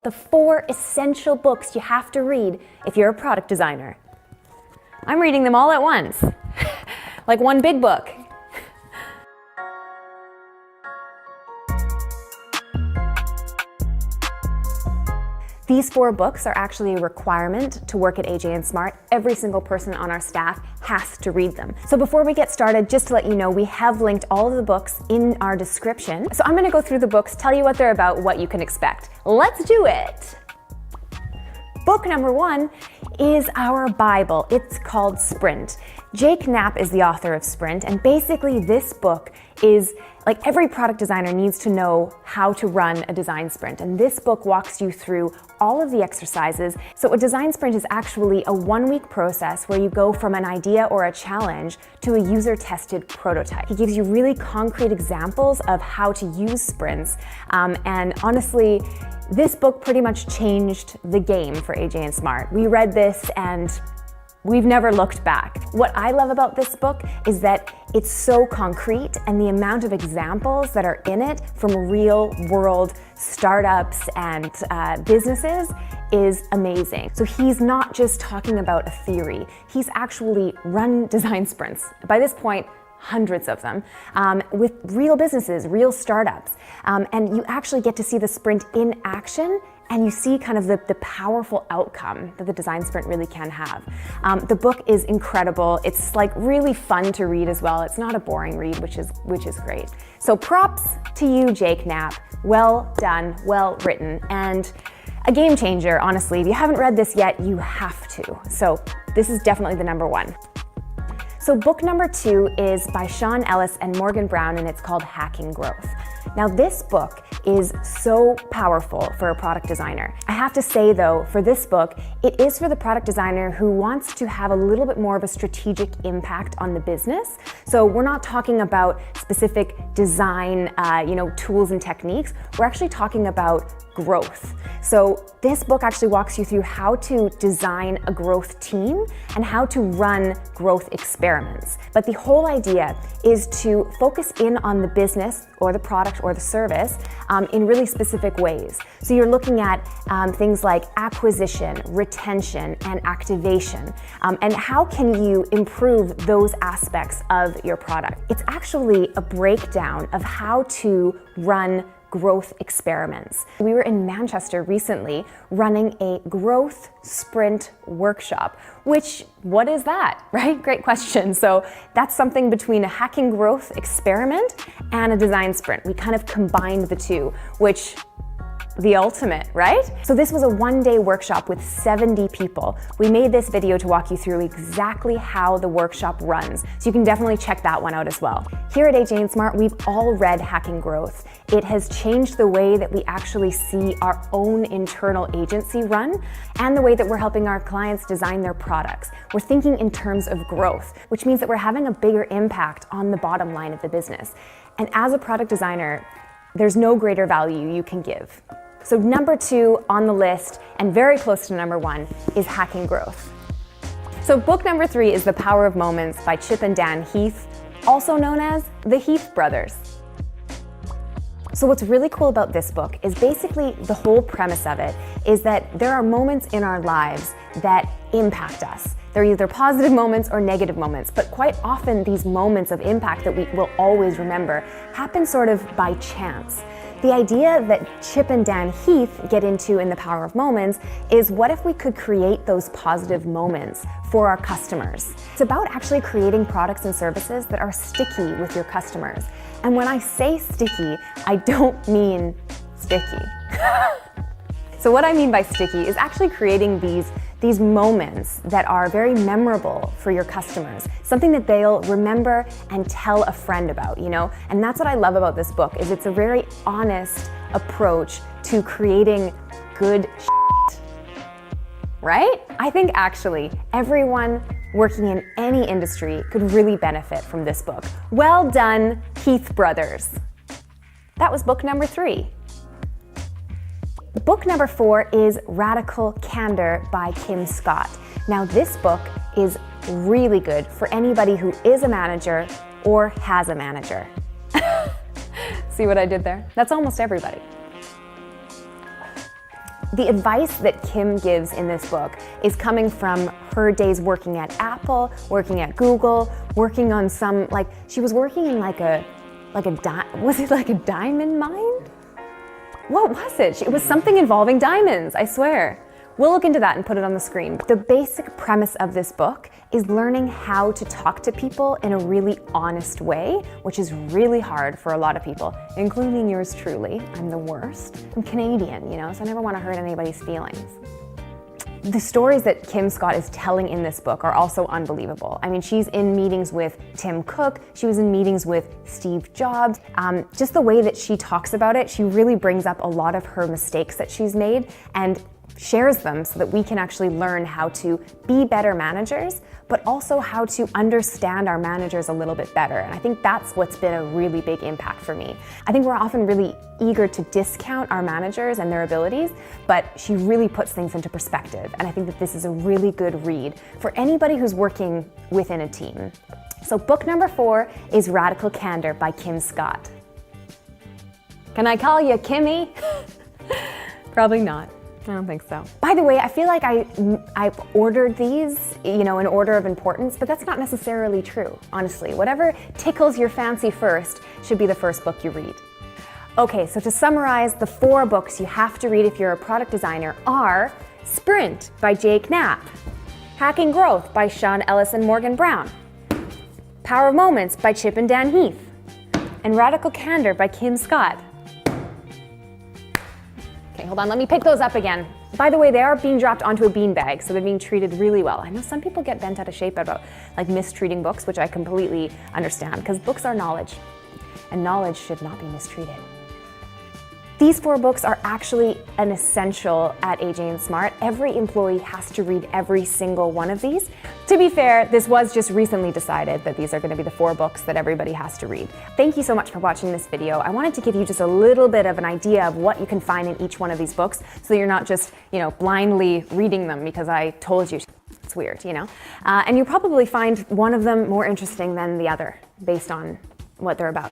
The 4 essential books you have to read if you're a product designer. I'm reading them all at once, like one big book. These 4 books are actually a requirement to work at AJ & Smart. Every single person on our staff has to read them. So before we get started, just to let you know, we have linked all of the books in our description. So I'm gonna go through the books, tell you what they're about, what you can expect. Let's do it. Book number 1 is our Bible. It's called Sprint. Jake Knapp is the author of Sprint, and basically this book is like every product designer needs to know how to run a design sprint, and this book walks you through all of the exercises. So a design sprint is actually a 1-week process where you go from an idea or a challenge to a user-tested prototype. He gives you really concrete examples of how to use sprints, and honestly, this book pretty much changed the game for AJ & Smart. We read this and we've never looked back. What I love about this book is that it's so concrete, and the amount of examples that are in it from real world startups and businesses is amazing. So he's not just talking about a theory, he's actually run design sprints. By this point, hundreds of them, with real businesses, real startups. And you actually get to see the sprint in action, and you see kind of the powerful outcome that the design sprint really can have. The book is incredible. It's like really fun to read as well. It's not a boring read, which is great. So props to you, Jake Knapp. Well done, well written, and a game changer, honestly. If you haven't read this yet, you have to. So this is definitely the number 1. So book number 2 is by Sean Ellis and Morgan Brown, and it's called Hacking Growth. Now this book is so powerful for a product designer. I have to say though, for this book, it is for the product designer who wants to have a little bit more of a strategic impact on the business. So we're not talking about specific design, tools and techniques. We're actually talking about growth. So this book actually walks you through how to design a growth team and how to run growth experiments. But the whole idea is to focus in on the business or the product or the service in really specific ways. So you're looking at things like acquisition, retention, and activation. And how can you improve those aspects of your product? It's actually a breakdown of how to run growth experiments. We were in Manchester recently running a growth sprint workshop, which, what is that, right? Great question. So that's something between a hacking growth experiment and a design sprint. We kind of combined the two, which the ultimate, right? So this was a 1-day workshop with 70 people. We made this video to walk you through exactly how the workshop runs, so you can definitely check that one out as well. Here at AJ & Smart, we've all read Hacking Growth. It has changed the way that we actually see our own internal agency run and the way that we're helping our clients design their products. We're thinking in terms of growth, which means that we're having a bigger impact on the bottom line of the business. And as a product designer, there's no greater value you can give. So number 2 on the list, and very close to number 1, is Hacking Growth. So book number 3 is The Power of Moments by Chip and Dan Heath, also known as the Heath Brothers. So what's really cool about this book is basically the whole premise of it is that there are moments in our lives that impact us. They're either positive moments or negative moments, but quite often these moments of impact that we will always remember happen sort of by chance. The idea that Chip and Dan Heath get into in The Power of Moments is, what if we could create those positive moments for our customers? It's about actually creating products and services that are sticky with your customers. And when I say sticky, I don't mean sticky. So what I mean by sticky is actually creating these moments that are very memorable for your customers, something that they'll remember and tell a friend about, And that's what I love about this book, is it's a very honest approach to creating good shit, right? I think actually everyone working in any industry could really benefit from this book. Well done, Heath Brothers. That was book number 3. Book number 4 is Radical Candor by Kim Scott. Now this book is really good for anybody who is a manager or has a manager. See what I did there? That's almost everybody. The advice that Kim gives in this book is coming from her days working at Apple, working at Google, working on she was working in was it like a diamond mine? What was it? It was something involving diamonds, I swear. We'll look into that and put it on the screen. The basic premise of this book is learning how to talk to people in a really honest way, which is really hard for a lot of people, including yours truly. I'm the worst. I'm Canadian, so I never want to hurt anybody's feelings. The stories that Kim Scott is telling in this book are also unbelievable. I mean, she's in meetings with Tim Cook, she was in meetings with Steve Jobs. Just the way that she talks about it, she really brings up a lot of her mistakes that she's made and shares them so that we can actually learn how to be better managers, but also how to understand our managers a little bit better. And I think that's what's been a really big impact for me. I think we're often really eager to discount our managers and their abilities, but she really puts things into perspective. And I think that this is a really good read for anybody who's working within a team. So book number 4 is Radical Candor by Kim Scott. Can I call you Kimmy? Probably not. I don't think so. By the way, I feel like I've ordered these, in order of importance, but that's not necessarily true, honestly. Whatever tickles your fancy first should be the first book you read. Okay, so to summarize, the 4 books you have to read if you're a product designer are Sprint by Jake Knapp, Hacking Growth by Sean Ellis and Morgan Brown, Power of Moments by Chip and Dan Heath, and Radical Candor by Kim Scott. Okay, hold on, let me pick those up again. By the way, they are being dropped onto a beanbag, so they're being treated really well. I know some people get bent out of shape about mistreating books, which I completely understand, because books are knowledge, and knowledge should not be mistreated. These 4 books are actually an essential at AJ & Smart. Every employee has to read every single one of these. To be fair, this was just recently decided that these are going to be the 4 books that everybody has to read. Thank you so much for watching this video. I wanted to give you just a little bit of an idea of what you can find in each one of these books, so you're not just, blindly reading them because I told you. It's weird, and you'll probably find one of them more interesting than the other based on what they're about.